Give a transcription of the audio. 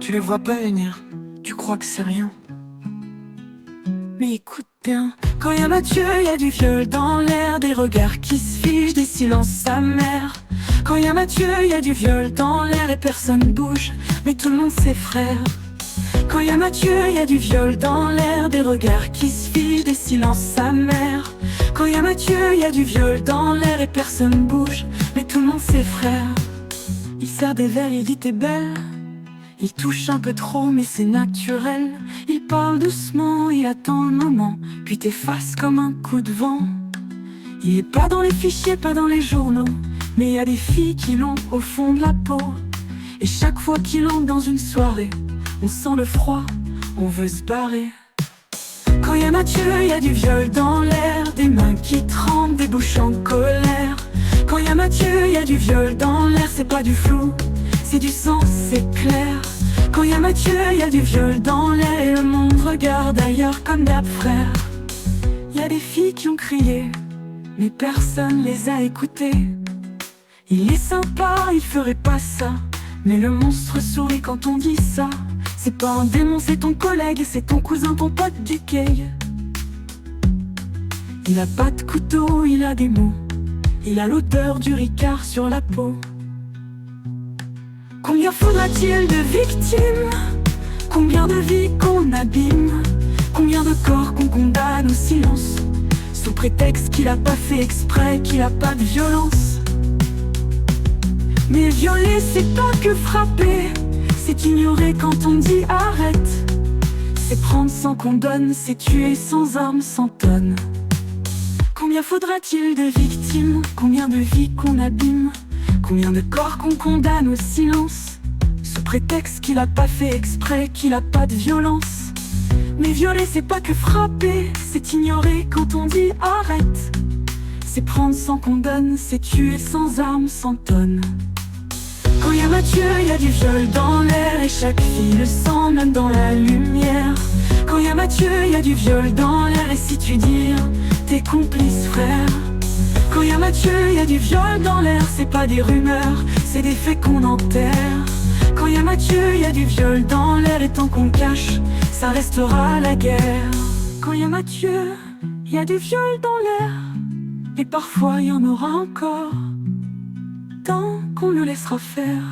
Tu les vois pas venir, tu crois que c'est rien. Mais écoute bien, quand y a Mathieu, y a du viol dans l'air, des regards qui se figent, des silences amers. Quand y a Mathieu, y a du viol dans l'air et personne bouge, mais tout le monde s'effraie. Quand y a Mathieu, y a du viol dans l'air, des regards qui se figent, des silences amers. Quand y a Mathieu, y a du viol dans l'air et personne bouge, mais tout le monde s'effraie. Il sert des verres, il dit t'es belle. Il touche un peu trop mais c'est naturel. Il parle doucement, il attend le moment, puis t'efface comme un coup de vent. Il est pas dans les fichiers, pas dans les journaux, mais y a des filles qui l'ont au fond de la peau. Et chaque fois qu'il entre dans une soirée, on sent le froid, on veut se barrer. Quand y a Mathieu, y a du viol dans l'air, des mains qui tremblent, des bouches en colère. Quand y a Mathieu, y a du viol dans l'air, c'est pas du flou, c'est du sang, c'est clair. Quand y a Mathieu, y a du viol dans l'air et le monde regarde ailleurs comme d'hab frère. Y a des filles qui ont crié, mais personne les a écoutées. Il est sympa, il ferait pas ça, mais le monstre sourit quand on dit ça. C'est pas un démon, c'est ton collègue, c'est ton cousin, ton pote du quai. Il a pas de couteau, il a des mots, il a l'odeur du Ricard sur la peau. Combien faudra-t-il de victimes? Combien de vies qu'on abîme? Combien de corps qu'on condamne au silence, sous prétexte qu'il a pas fait exprès, qu'il a pas de violence? Mais violer c'est pas que frapper, c'est ignorer quand on dit arrête. C'est prendre sans qu'on donne, c'est tuer sans armes, sans tonnes. Combien faudra-t-il de victimes? Combien de vies qu'on abîme? Combien de corps qu'on condamne au silence, sous prétexte qu'il a pas fait exprès, qu'il a pas de violence? Mais violer c'est pas que frapper, c'est ignorer quand on dit arrête. C'est prendre sans qu'on donne, c'est tuer sans armes, sans tonnes. Quand y a Mathieu, y a du viol dans l'air et chaque fille le sent même dans la lumière. Quand y a Mathieu, y a du viol dans l'air et si tu dis t'es complice frère. Quand y a Mathieu, y a du viol dans l'air, c'est pas des rumeurs, c'est des faits qu'on enterre. Quand y a Mathieu, y a du viol dans l'air et tant qu'on cache, ça restera la guerre. Quand y a Mathieu, y a du viol dans l'air, et parfois y en aura encore, tant qu'on le laissera faire.